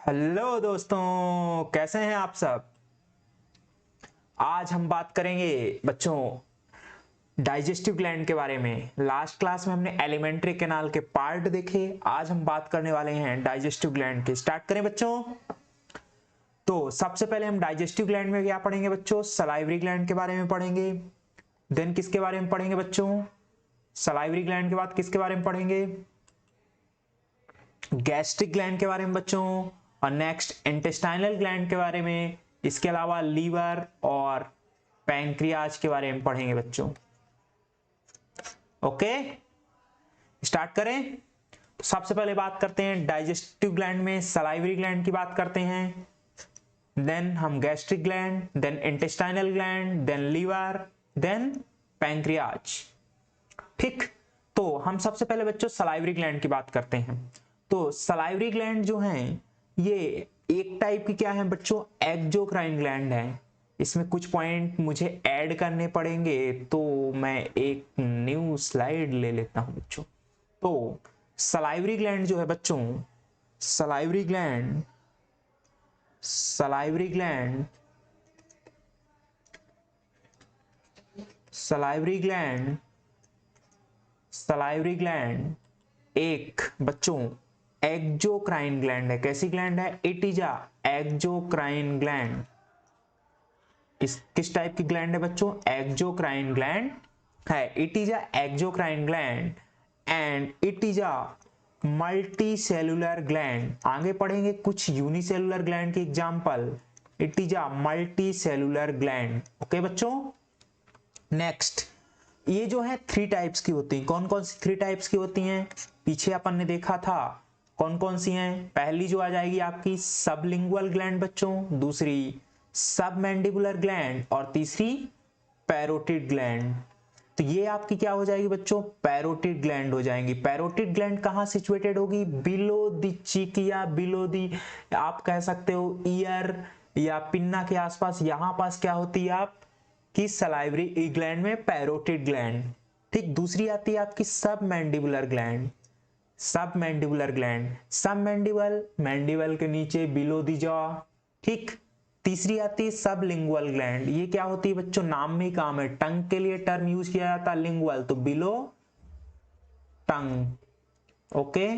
Hello दोस्तों, कैसे हैं आप सब। आज हम बात करेंगे बच्चों डाइजेस्टिव ग्लैंड के बारे में। लास्ट क्लास में हमने एलिमेंट्री कैनाल के पार्ट देखे। आज हम बात करने वाले हैं डाइजेस्टिव ग्लैंड के। स्टार्ट करें बच्चों। तो सबसे पहले हम डाइजेस्टिव ग्लैंड में क्या पढ़ेंगे बच्चों? सलाइवरी ग्लैंड के बारे में पढ़ेंगे। देन किसके बारे में पढ़ेंगे बच्चों? सलाइवरी ग्लैंड के बाद किसके बारे में पढ़ेंगे? गैस्ट्रिक ग्लैंड के बारे में बच्चों। और नेक्स्ट इंटेस्टाइनल ग्लैंड के बारे में। इसके अलावा लीवर और पैंक्रियाज के बारे में पढ़ेंगे बच्चों। ओके, स्टार्ट करें। तो सबसे पहले बात करते हैं डाइजेस्टिव ग्लैंड में सलाइवरी ग्लैंड की बात करते हैं। देन हम gastric gland, then intestinal gland, then liver, then pancreas. ठीक, तो हम सबसे पहले बच्चों सलाइवरी ग्लैंड की बात करते हैं। तो सलाइवरी ग्लैंड जो हैं ये एक टाइप की क्या है बच्चों? एक्सोक्राइन ग्लैंड है। इसमें कुछ पॉइंट मुझे ऐड करने पड़ेंगे, तो मैं एक न्यू स्लाइड ले लेता हूं बच्चों। तो सलाइवरी ग्लैंड जो है बच्चों, salivary gland salivary gland salivary gland salivary gland एक बच्चों एक्सोक्राइन ग्लैंड है। कैसी ग्लैंड है? It is a exocrine gland. किस टाइप की ग्लैंड है बच्चों? एक्सोक्राइन ग्लैंड है। It is a exocrine gland and it is a multi cellular gland. आगे पढ़ेंगे कुछ यूनिसेलुलर ग्लैंड के example. It is a multi cellular gland. Okay बच्चों, नेक्स्ट ये जो है 3 टाइप्स की होती हैं। कौन कौन सी 3 टाइप्स की होती हैं? पीछे अपन ने देखा था कौन कौन सी हैं। पहली जो आ जाएगी आपकी सबलिंगुअल ग्लैंड बच्चों, दूसरी सबमैंडिबुलर ग्लैंड और तीसरी पैरोटिड ग्लैंड। तो ये आपकी क्या हो जाएगी बच्चों? पैरोटिड ग्लैंड हो जाएंगी। पैरोटिड ग्लैंड कहां सिचुएटेड होगी? बिलो द चीक या बिलो दी, आप कह सकते हो ईयर या पिन्ना के आसपास, यहां पास क्या होती है आप कि सलाइवरी ग्लैंड में पैरोटिड ग्लैंड। ठीक, दूसरी आती है आपकी सब मैंडिबुलर ग्लैंड। सब मैंडिबुलर ग्लैंड, सब मैंडिबल, मैंडिबल के नीचे बिलो दी जॉ। ठीक, तीसरी आती है सब लिंगुअल ग्लैंड। ये क्या होती है बच्चों? नाम में ही काम है। टंग के लिए टर्म यूज किया जाता है लिंगुअल, तो बिलो टंग। ओके,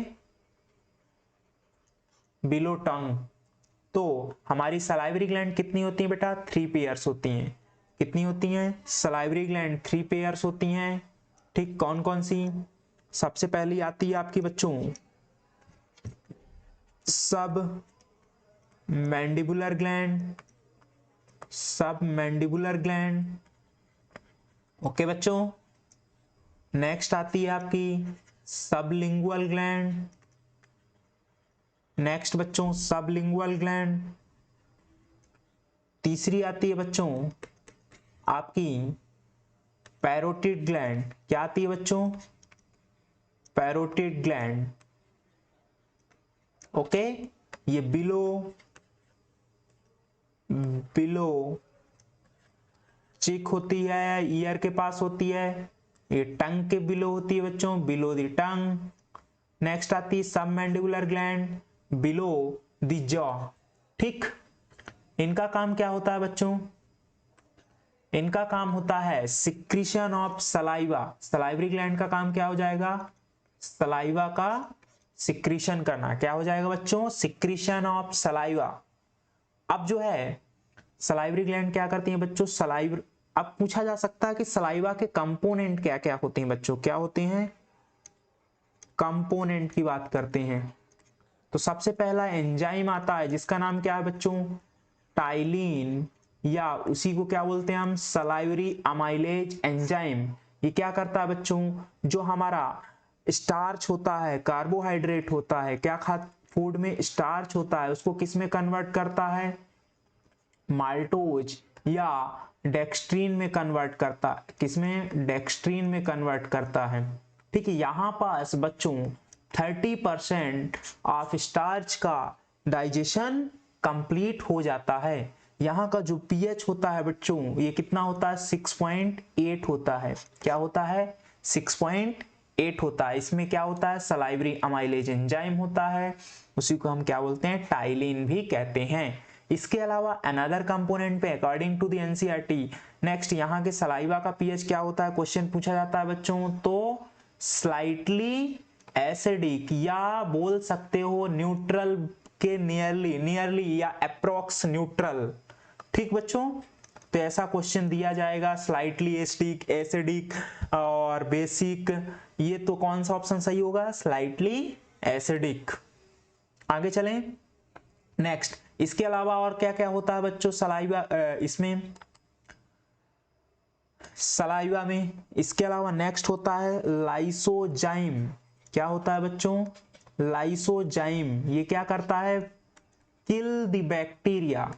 बिलो टंग। तो हमारी सलाइवरी ग्लैंड कितनी होती है बेटा? 3 पेयर्स होती हैं। कितनी होती हैं? सलाइवरी ग्लैंड 3 पेयर्स होती हैं। ठीक, कौन कौन सी? सबसे पहली आती है आपकी बच्चों सब मैंडिबुलर ग्लैंड। सब मैंडिबुलर ग्लैंड। ओके बच्चों, नेक्स्ट आती है आपकी सबलिंगुअल ग्लैंड। नेक्स्ट बच्चों सबलिंगुअल ग्लैंड। तीसरी आती है बच्चों आपकी पैरोटिड ग्लैंड। क्या आती है बच्चों? Parotid gland. ओके, ये बिलो बिलो चिक होती है, ईयर के पास होती है। ये टंग के बिलो होती है बच्चों, बिलो दी टंग। नेक्स्ट आती है सब mandibular gland, below the jaw. ठीक, इनका काम क्या होता है बच्चों? इनका काम होता है secretion of saliva. Salivary gland का काम क्या हो जाएगा? सलाइवा का सिक्रीशन करना। क्या हो जाएगा बच्चों? Secretion of saliva. अब जो है सलाइवरी ग्लैंड क्या करती है बच्चों? सलाइव अब पूछा जा सकता है कि सलाइवा के कंपोनेंट क्या क्या होते हैं बच्चों? क्या होते हैं? कंपोनेंट की बात करते हैं। तो सबसे पहला एंजाइम आता है जिसका नाम क्या है बच्चों? टाइलिन, या उसी को क्या बोलते हैं हम? Salivary amylase enzyme. ये क्या करता है बच्चों? जो हमारा स्टार्च होता है, कार्बोहाइड्रेट होता है, क्या खा फूड में स्टार्च होता है, उसको किस में कन्वर्ट करता है? माल्टोज या डेक्स्ट्रीन में कन्वर्ट करता। किसमें? डेक्स्ट्रीन में कन्वर्ट करता है। ठीक है, यहां पास बच्चों 30% ऑफ स्टार्च का डाइजेशन कंप्लीट हो जाता है। यहाँ का जो पीएच होता है बच्चों, ये कितना होता है? 6.8 होता है। क्या होता है? 6.8 8 होता है, इसमें क्या होता है, सलाइवरी अमाइलेज एंजाइम होता है, उसी को हम क्या बोलते हैं, टाइलिन भी कहते हैं। इसके अलावा अनदर कंपोनेंट पे according to the NCERT, next यहाँ के सलाइवा का पीएच क्या होता है, क्वेश्चन पूछा जाता है बच्चों, तो स्लाइटली एसिडिक या बोल सकते हो न्यूट्रल के नियरली या अप्रोक्स न्यूट्रल। ठीक बच्चों, तो ऐसा क्वेश्चन दिया जाएगा, स्लाइटली एसिडिक और बेसिक, ये तो कौन सा ऑप्शन सही होगा, स्लाइटली एसिडिक। आगे चलें, नेक्स्ट इसके अलावा और क्या क्या होता है बच्चों सलाइवा, इसमें सलाइवा में, इसके अलावा नेक्स्ट होता है लाइसोजाइम। क्या होता है बच्चों, लाइसोजाइम, ये क्या करता है, किल द बैक्टीरिया,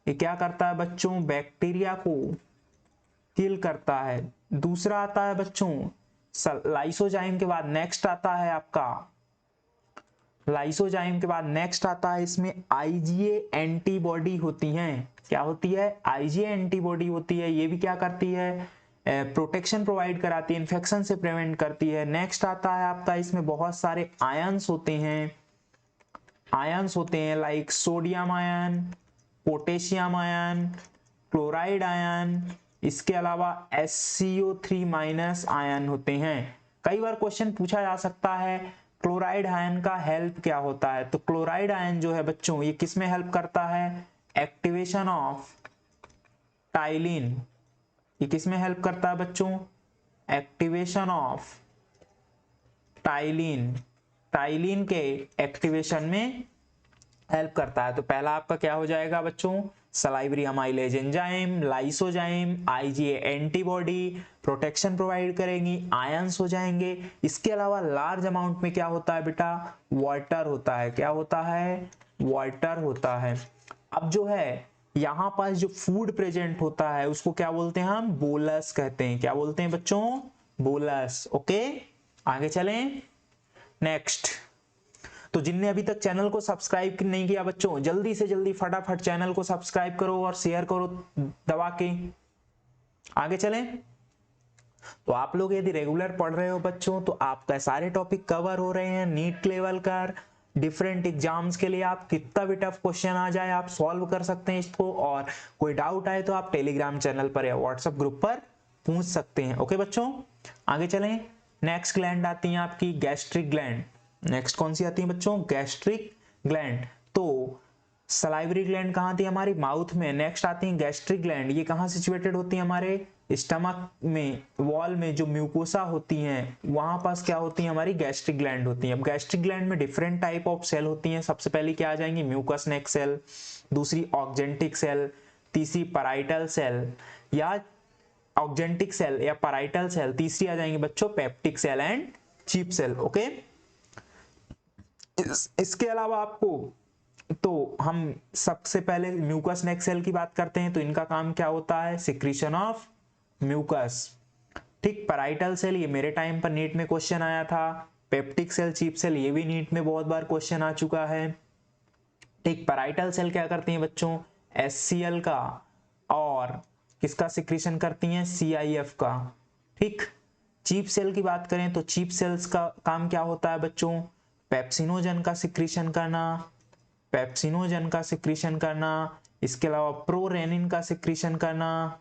ये क्या करता है बच्चों, बैक्टीरिया को किल करता है। दूसरा आता है बच्चों लाइसोजाइम के बाद नेक्स्ट आता है आपका, लाइसोजाइम के बाद नेक्स्ट आता है इसमें आईजीए एंटीबॉडी होती हैं। क्या होती है, आईजीए एंटीबॉडी होती है, ये भी क्या करती है, प्रोटेक्शन प्रोवाइड कराती है, इन्फेक्शन से प्रिवेंट करती है। नेक्स्ट आता है आपका, इसमें बहुत सारे आयंस होते हैं, आयंस होते हैं like sodium ion, potassium ion, chloride ion, इसके अलावा SCO3- आयन होते हैं। कई बार क्वेश्चन पूछा जा सकता है क्लोराइड आयन का हेल्प क्या होता है, तो क्लोराइड आयन जो है बच्चों ये किस में हेल्प करता है, एक्टिवेशन ऑफ टाइलिन, ये किस में हेल्प करता है बच्चों, एक्टिवेशन ऑफ टाइलिन, टाइलिन के एक्टिवेशन में हेल्प करता है। तो पहला आपका क्या हो जाएगा बच्चों, salivary amylase enzyme, lysozyme, IgA antibody, protection provide करेंगी, आयंस हो जाएंगे। इसके अलावा लार्ज अमाउंट में क्या होता है बेटा, वाटर होता है। क्या होता है, वाटर होता है। अब जो है यहाँ पास जो फूड प्रेजेंट होता है उसको क्या बोलते हैं हम, बोलस कहते हैं। क्या बोलते हैं बच्चों, बोलस। ओके, आगे चलें, नेक्स्ट। तो जिनने अभी तक चैनल को सब्सक्राइब नहीं किया बच्चों, जल्दी से जल्दी फटाफट चैनल को सब्सक्राइब करो और शेयर करो दबा के। आगे चलें, तो आप लोग यदि रेगुलर पढ़ रहे हो बच्चों तो आपका सारे टॉपिक कवर हो रहे हैं। नीट लेवल का डिफरेंट एग्जाम्स के लिए आप कितना भी टफ क्वेश्चन आ जाए आप सॉल्व कर सकते हैं इसको, और कोई डाउट आए तो आप टेलीग्राम चैनल पर या व्हाट्सएप ग्रुप पर पूछ सकते हैं। ओके बच्चों, आगे चलें। नेक्स्ट ग्लैंड आती है आपकी गैस्ट्रिक ग्लैंड। नेक्स्ट कौन सी आती है बच्चों, गैस्ट्रिक ग्लैंड। तो सलाइवरी ग्लैंड कहाँ थी, हमारी माउथ में। नेक्स्ट आती है गैस्ट्रिक ग्लैंड, ये कहाँ सिचुएटेड होती है, हमारे स्टमक में, वॉल में जो म्यूकोसा होती हैं वहां पास क्या होती है, हमारी गैस्ट्रिक ग्लैंड होती है। अब गैस्ट्रिक ग्लैंड में डिफरेंट टाइप ऑफ सेल होती हैं। सबसे पहले क्या आ जाएंगी, म्यूकस नेक सेल, दूसरी ऑक्जेंटिक सेल, तीसरी पैराइटल सेल या ऑक्जेंटिक सेल या पैराइटल सेल, तीसरी आ जाएंगी बच्चों peptic cell and chief cell. Okay, इसके अलावा आपको, तो हम सबसे पहले म्यूकस नेक सेल की बात करते हैं। तो इनका काम क्या होता है, सिक्रीशन ऑफ म्यूकस। ठीक, पैराइटल सेल ये मेरे टाइम पर नीट में क्वेश्चन आया था। पेप्टिक सेल, चीप सेल ये भी नीट में बहुत बार क्वेश्चन आ चुका है। ठीक, पैराइटल सेल क्या करती हैं बच्चों, HCl का और किसका सिक्रीशन करती हैं, CIF का। ठीक, चीप सेल की बात करें तो चीप सेल्स का काम क्या होता है बच्चों, पेप्सिनोजन का सिक्रीशन करना, पेप्सिनोजन का सिक्रीशन करना, इसके अलावा प्रोरेनिन का सिक्रीशन करना,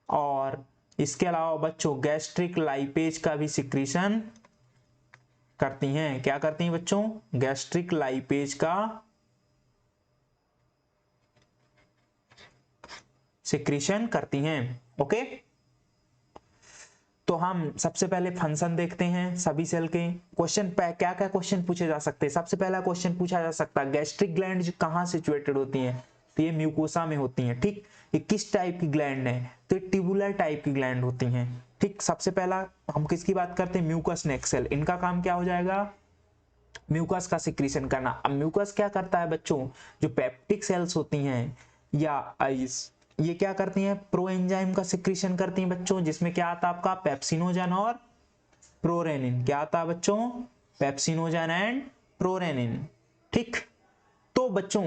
और इसके अलावा बच्चों गैस्ट्रिक लाइपेज का भी सिक्रीशन करती हैं। क्या करती हैं बच्चों, गैस्ट्रिक लाइपेज का सिक्रीशन करती हैं। ओके, तो हम सबसे पहले फंक्शन देखते हैं सभी सेल के। क्वेश्चन क्या क्या क्वेश्चन पूछे जा सकते हैं। सबसे पहला क्वेश्चन पूछा जा सकता है गैस्ट्रिक ग्लैंड कहाँ सिचुएटेड होती हैं, तो ये म्यूकोसा में होती हैं। ठीक, ये किस टाइप की ग्लैंड है, तो ये ट्यूबुलर टाइप की ग्लैंड होती हैं। ठीक, सबसे पहला हम किसकी बात करते हैं, म्यूकस नेक सेल। इनका काम क्या हो जाएगा, म्यूकस का सिक्रीशन करना। अब म्यूकस क्या करता है बच्चों, जो पेप्टिक सेल्स होती हैं या आइस, ये क्या करती हैं, प्रो एंजाइम का सिक्रीशन करती हैं बच्चों, जिसमें क्या आता है आपका पेप्सिनोजन और प्रोरेनिन। क्या आता है बच्चों, पेप्सिनोजन एंड प्रोरेनिन। ठीक, तो बच्चों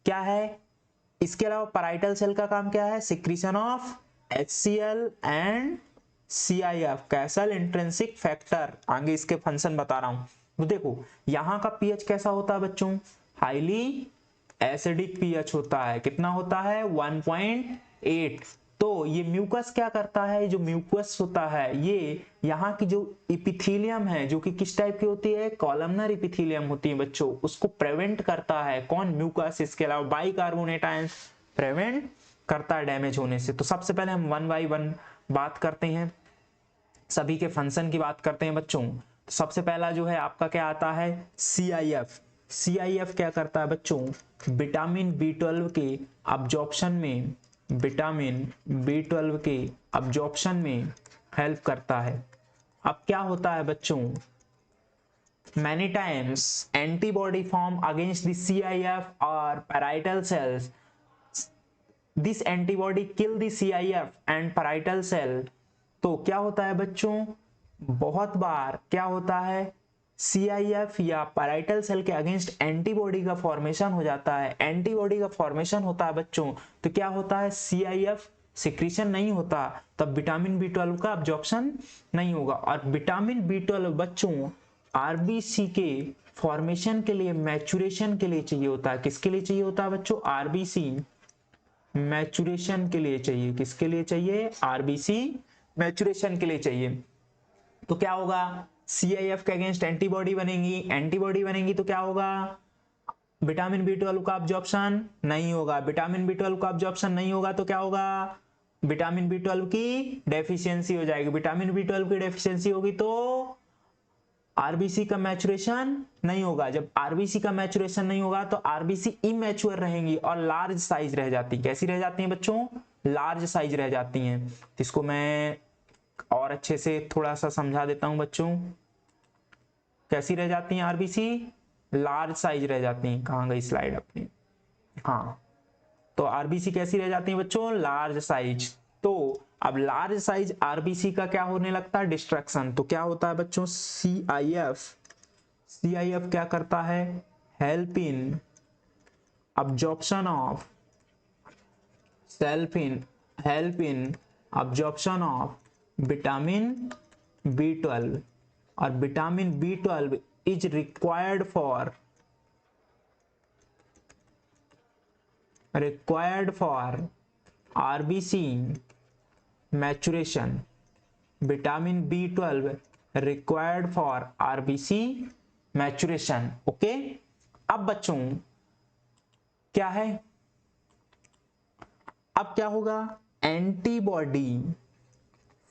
क्या है, इसके अलावा पैराइटल सेल का काम क्या है, secretion of HCl and CIF castle intrinsic factor, आगे इसके फंक्शन बता रहा हूं। तो देखो यहां का पीएच कैसा होता है बच्चों, हाईली एसिडिक पीएच होता है, कितना होता है 1.8। तो ये म्यूकस क्या करता है, जो म्यूकस होता है ये यहाँ की जो इपिथीलियम है जो कि किस टाइप की होती है, कॉलमनर इपिथीलियम होती है बच्चों, उसको प्रिवेंट करता है, कौन, म्यूकस। इसके अलावा बाइकार्बोनेट आयन प्रिवेंट करता है डैमेज होने से। तो सबसे पहले हम 1 बाय 1 बात करते हैं, सभी के फंक्शन की बात करते हैं बच्चों। तो सबसे पहला जो है आपका क्या आता है, CIF। CIF क्या करता है बच्चों, विटामिन B12 के अब्जॉर्प्शन में, विटामिन B12 के अब्जॉर्प्शन में हेल्प करता है। अब क्या होता है बच्चों, many times antibody form against the CIF or parietal cells. This antibody kill the CIF and parietal cell। तो क्या होता है बच्चों, बहुत बार क्या होता है, CIF या पैराइटल सेल के अगेंस्ट एंटीबॉडी का फॉर्मेशन हो जाता है। एंटीबॉडी का फॉर्मेशन होता है बच्चों, तो क्या होता है, CIF सिक्रीशन नहीं होता, तब विटामिन B12 का अब्जॉर्प्शन नहीं होगा। और विटामिन B12 बच्चों आरबीसी के फॉर्मेशन के लिए, मैचुरेशन के लिए चाहिए होता है। किसके लिए चाहिए होता है बच्चों, आरबीसी मैचुरेशन के लिए चाहिए। किसके लिए चाहिए, आरबीसी मैचुरेशन के लिए चाहिए। तो क्या होगा, CIF के अगेंस्ट एंटीबॉडी बनेगी, एंटीबॉडी बनेगी तो क्या होगा, विटामिन B12 का अब्जॉर्प्शन नहीं होगा। विटामिन B12 का अब्जॉर्प्शन नहीं होगा तो क्या होगा, विटामिन B12 की डेफिशिएंसी हो जाएगी। विटामिन B12 की डेफिशिएंसी होगी तो आरबीसी का मैचुरेशन नहीं होगा। जब आरबीसी का मैचुरेशन नहीं होगा तो आरबीसी इमैच्योर रहेंगी और लार्ज साइज रह जाती है। कैसी रह जाती हैं बच्चों, लार्ज साइज रह जाती हैं। इसको मैं और अच्छे से थोड़ा सा समझा देता हूं बच्चों, कैसी रह जाती हैं आरबीसी, लार्ज साइज रह जाती हैं। कहां गई स्लाइड अपनी, हाँ, तो आरबीसी कैसी रह जाती है बच्चों, लार्ज साइज। तो अब लार्ज साइज आरबीसी का क्या होने लगता है, डिस्ट्रक्शन। तो क्या होता है बच्चों, CIF क्या करता है, help in absorption of, help in absorption of vitamin B12। और vitamin B12 is required for RBC maturation. Vitamin B12 required for RBC maturation. Okay, अब बच्चों क्या है, अब क्या होगा, एंटीबॉडी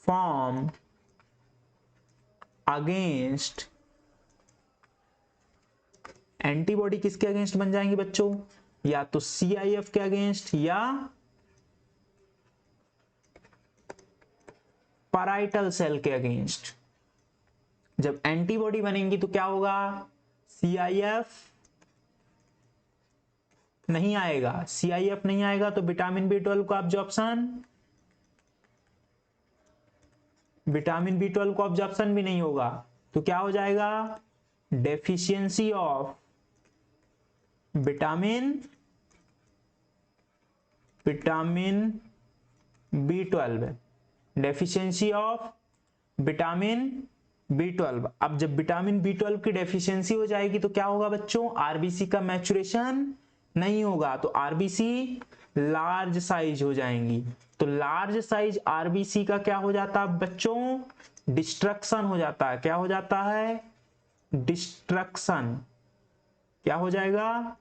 फॉर्म अगेंस्ट, एंटीबॉडी किसके अगेंस्ट बन जाएंगे बच्चों, या तो CIF के अगेंस्ट या पैराइटल सेल के अगेंस्ट। जब एंटीबॉडी बनेंगी तो क्या होगा, CIF नहीं आएगा, CIF नहीं आएगा तो विटामिन B12 का अब्जॉर्प्शन, विटामिन B12 का अब्जॉर्प्शन भी नहीं होगा। तो क्या हो जाएगा, deficiency of vitamin B12, deficiency of vitamin B12। अब जब विटामिन B12 की डेफिशिएंसी हो जाएगी तो क्या होगा बच्चों, आरबीसी का मैचुरेशन नहीं होगा, तो आरबीसी लार्ज साइज हो जाएंगी। तो लार्ज साइज आरबीसी का क्या हो जाता है बच्चों, डिस्ट्रक्शन हो जाता है। क्या हो जाता है, डिस्ट्रक्शन। क्या हो जाएगा,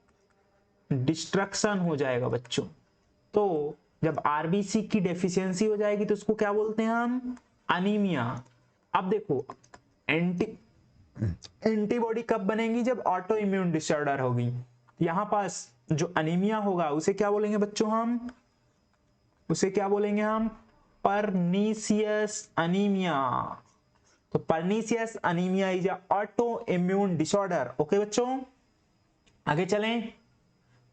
डिस्ट्रक्शन हो जाएगा बच्चों। तो जब आरबीसी की डेफिशिएंसी हो जाएगी तो उसको क्या बोलते हैं हम, अनीमिया। अब देखो एंटीबॉडी कब बनेगी, जब ऑटो इम्यून डिसऑर्डर होगी। यहां पास जो अनीमिया होगा उसे क्या बोलेंगे बच्चों, हम उसे क्या बोलेंगे, हम परनीसियस अनीमिया। तो pernicious anaemia is auto immune disorder. Okay बच्चों, आगे चलें।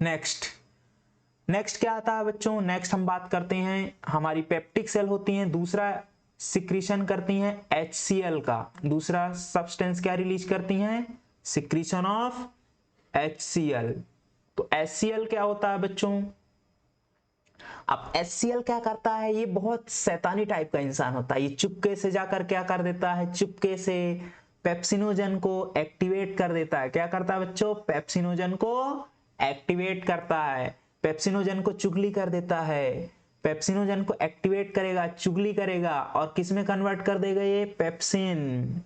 नेक्स्ट क्या आता है बच्चों, नेक्स्ट हम बात करते हैं, हमारी पेप्टिक सेल होती हैं, दूसरा सिक्रीशन करती हैं HCl का। दूसरा सब्सटेंस क्या रिलीज करती हैं, सिक्रीशन ऑफ HCl। तो HCl क्या होता है बच्चों, अब HCl क्या करता है, ये बहुत शैतानी टाइप का इंसान होता है। ये चुपके से जाकर क्या कर देता है, चुपके से पेप्सिनोजन को एक्टिवेट कर देता है। क्या करता है बच्चों, पेप्सिनोजन को एक्टिवेट करता है, पेप्सिनोजन को चुगली कर देता है। पेप्सिनोजन को एक्टिवेट करेगा, चुगली करेगा और किसमें कन्वर्ट कर देगा, ये पेप्सिन।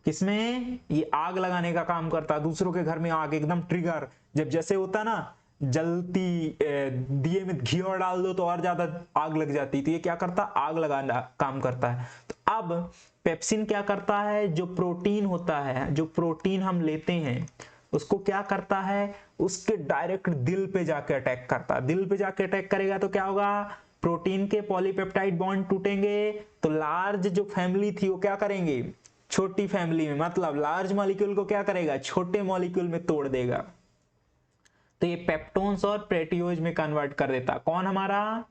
किसमें, ये आग लगाने का काम करता है। दूसरों के घर में आग, एकदम ट्रिगर, जब जैसे होता ना जलती दिए में घी और डाल दो तो और ज्यादा आग लग जाती, तो ये क्या करता, आग लगाना काम करता है। तो अब पेप्सिन क्या करता है, जो प्रोटीन होता है, जो प्रोटीन हम लेते हैं उसको क्या करता है, उसके डायरेक्ट दिल पे जाके अटैक करता है। दिल पे जाके अटैक करेगा तो क्या होगा, प्रोटीन के पॉलीपेप्टाइड बॉन्ड टूटेंगे, तो लार्ज जो फैमिली थी वो क्या करेंगे, छोटी फैमिली में, मतलब लार्ज मॉलिक्यूल को क्या करेगा, छोटे मॉलिक्यूल में तोड़ देगा। तो ये पेप्टोन्स और प्रोटियोज में कन्वर्ट कर देता, कौन, हमारा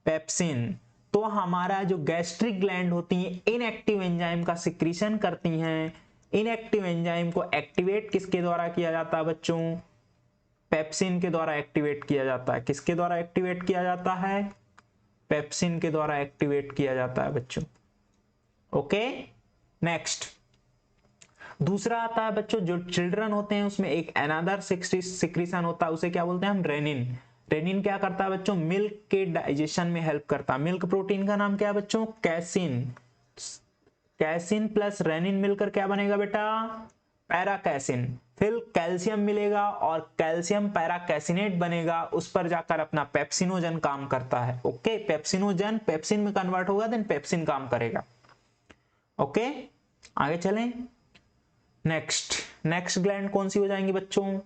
पेप्सिन। तो हमारा जो गैस्ट्रिक ग्लैंड होती हैं, इनएक्टिव एंजाइम का सिक्रीशन करती हैं। इनएक्टिव एंजाइम को एक्टिवेट किसके द्वारा किया जाता है बच्चों, पेप्सिन के द्वारा एक्टिवेट किया जाता है। किसके द्वारा एक्टिवेट किया जाता है, पेप्सिन के द्वारा एक्टिवेट किया जाता है बच्चों। ओके, नेक्स्ट दूसरा आता है बच्चों, जो चिल्ड्रन होते हैं उसमें एक अनदर सिक्रीशन होता है, उसे क्या बोलते हैं हम, रेनिन। रेनिन क्या करता है बच्चों, मिल्क के डाइजेशन में हेल्प करता है। मिल्क प्रोटीन का नाम क्या है बच्चों, कैसिन। कैसिन प्लस रेनिन मिलकर क्या बनेगा बेटा, पैराकैसिन। फिर कैल्शियम मिलेगा और कैल्शियम पैराकैसिनेट बनेगा, उस पर जाकर अपना पेप्सिनोजन काम करता है। ओके, पेप्सिनोजन पेप्सिन में कन्वर्ट होगा, देन पेप्सिन काम करेगा। ओके, आगे चलें। नेक्स्ट ग्लैंड कौन सी हो जाएंगी बच्चों,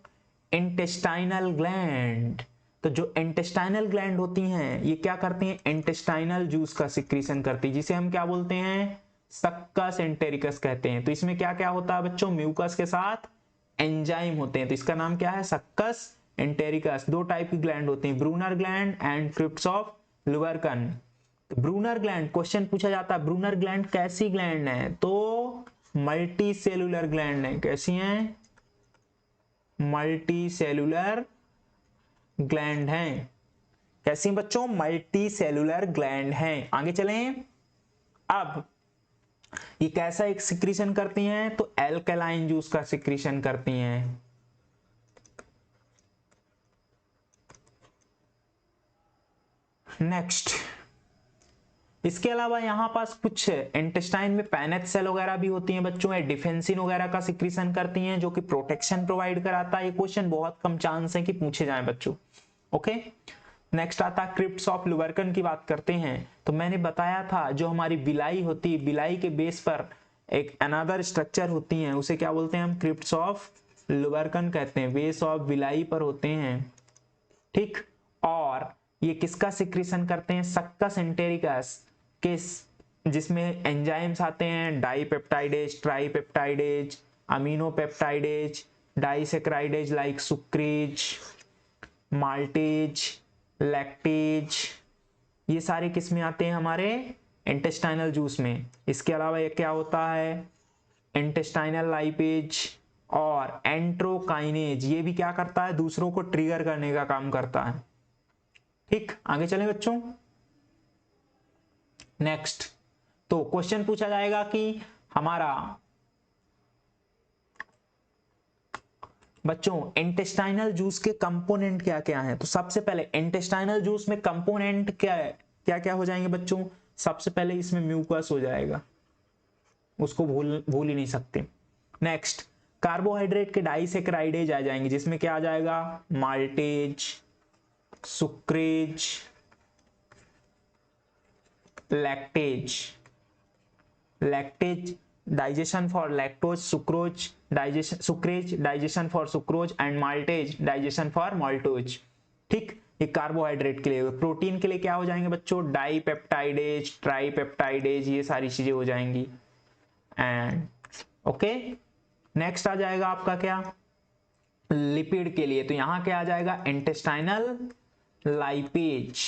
इंटेस्टाइनल ग्लैंड। तो जो इंटेस्टाइनल ग्लैंड होती हैं ये क्या करती हैं, इंटेस्टाइनल जूस का सिक्रीशन करती है, जिसे हम क्या बोलते हैं, सक्कस एंटेरिकस कहते हैं। तो इसमें क्या क्या होता है बच्चों, म्यूकस के साथ एंजाइम होते हैं, तो इसका नाम क्या है, सक्कस एंटेरिकस। दो टाइप की ग्लैंड होती हैं, Brunner gland and crypts of Lieberkuhn. तो ब्रूनर ग्लैंड, क्वेश्चन पूछा जाता है ब्रूनर ग्लैंड कैसी ग्लैंड है, तो मल्टी सेलुलर ग्लैंड है। कैसी हैं, मल्टी सेलुलर ग्लैंड हैं। कैसी बच्चों, मल्टी सेलुलर ग्लैंड हैं। आगे चलें। अब ये कैसा एक सिक्रीशन करती हैं, तो एल्कलाइन जूस का सिक्रीशन करती हैं। नेक्स्ट, इसके अलावा यहां पास कुछ इंटेस्टाइन में पैनेट सेल वगैरह भी होती हैं बच्चों, डिफेंसिन वगैरह का सिक्रीशन करती हैं, जो कि प्रोटेक्शन प्रोवाइड कराता है। ये क्वेश्चन बहुत कम चांस है कि पूछे जाएं बच्चों। ओके, नेक्स्ट आता है क्रिप्स ऑफ लुबरकन की बात करते हैं। तो मैंने बताया था जो हमारी बिलाई होती है, बिलाई के बेस पर एक अनदर स्ट्रक्चर होती है, उसे क्या बोलते हैं हम, क्रिप्स ऑफ लुबरकन कहते हैं, बेस ऑफ बिलाई पर होते हैं। ठीक, और ये किसका सिक्रीशन करते हैं, सक्कस एंटेरिकस के, जिसमें एंजाइम्स आते हैं, dipeptidase, ट्राइपेप्टाइडेज, अमीनोपेप्टाइडेज, डाइसेक्राइडेज like sucrase, maltase, lactase, ये सारे किस में आते हैं, हमारे इंटेस्टाइनल जूस में। इसके अलावा ये क्या होता है, इंटेस्टाइनल लाइपेज और एंट्रोकाइनेज, ये भी क्या करता है, दूसरों को ट्रिगर करने का काम करता है। ठीक, आगे चलें बच्चों। नेक्स्ट, तो क्वेश्चन पूछा जाएगा कि हमारा बच्चों इंटेस्टाइनल जूस के कंपोनेंट क्या क्या हैं। तो सबसे पहले इंटेस्टाइनल जूस में कंपोनेंट क्या है, क्या क्या हो जाएंगे बच्चों, सबसे पहले इसमें म्यूकस हो जाएगा, उसको भूल ही नहीं सकते। नेक्स्ट, कार्बोहाइड्रेट के डाइसेक्राइडेज आ जाएंगे, जिसमें क्या आ जाएगा, maltase, sucrase, lactase. Lactase digestion for lactose, sucrose digestion, sucrase digestion for sucrose and maltase digestion for maltose. ठीक, ये कार्बोहाइड्रेट के लिए। प्रोटीन के लिए क्या हो जाएंगे बच्चों, डाइपेप्टाइडेज, ट्राइपेप्टाइडेज, ये सारी चीजें हो जाएंगी। एंड ओके, नेक्स्ट आ जाएगा आपका क्या, लिपिड के लिए। तो यहां क्या आ जाएगा, इंटेस्टाइनल लाइपेज।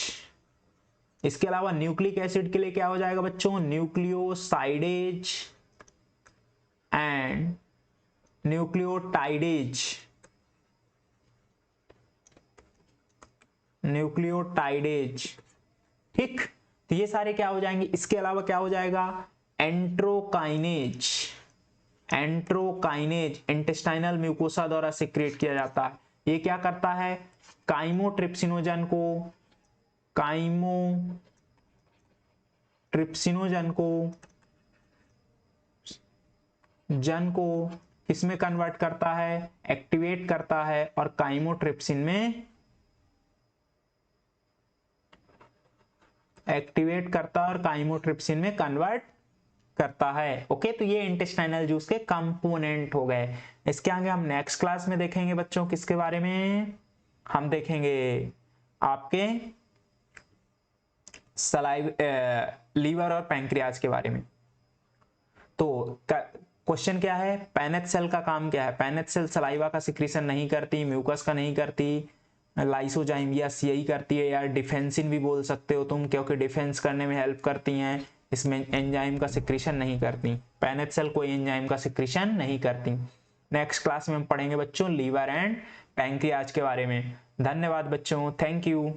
इसके अलावा न्यूक्लिक एसिड के लिए क्या हो जाएगा बच्चों, न्यूक्लियोसाइडेज एंड न्यूक्लियोटाइडेज। न्यूक्लियोटाइडेज। ठीक, तो ये सारे क्या हो जाएंगे। इसके अलावा क्या हो जाएगा, एंट्रोकाइनेज। एंट्रोकाइनेज इंटेस्टाइनल म्यूकोसा द्वारा सिक्रेट किया जाता है। ये क्या करता है, काइमोट्रिप्सिनोजन को किसमें कन्वर्ट करता है, एक्टिवेट करता है, और काइमोट्रिप्सिन में एक्टिवेट करता है और काइमोट्रिप्सिन में कन्वर्ट करता है। ओके, तो ये इंटेस्टाइनल जूस के कंपोनेंट हो गए। इसके आगे हम नेक्स्ट क्लास में देखेंगे बच्चों किसके बारे में, हम देखेंगे आपके लीवर और पैंक्रियाज के बारे में। तो क्वेश्चन क्या है, पैनेथ सेल का काम क्या है। पैनेथ सेल सलाइवा का सिक्रीशन नहीं करती, म्यूकस का नहीं करती, लाइसोजाइम या यही करती है, या डिफेंसिन भी बोल सकते हो तुम, क्योंकि डिफेंस करने में हेल्प करती हैं। इसमें एंजाइम का सिक्रीशन नहीं करती। पैनेथ सेल कोई एंजाइम का सिक्रीशन नहीं करती। नेक्स्ट क्लास में हम पढ़ेंगे बच्चों लीवर एंड पैंक्रियाज के बारे में। धन्यवाद बच्चों, थैंक यू।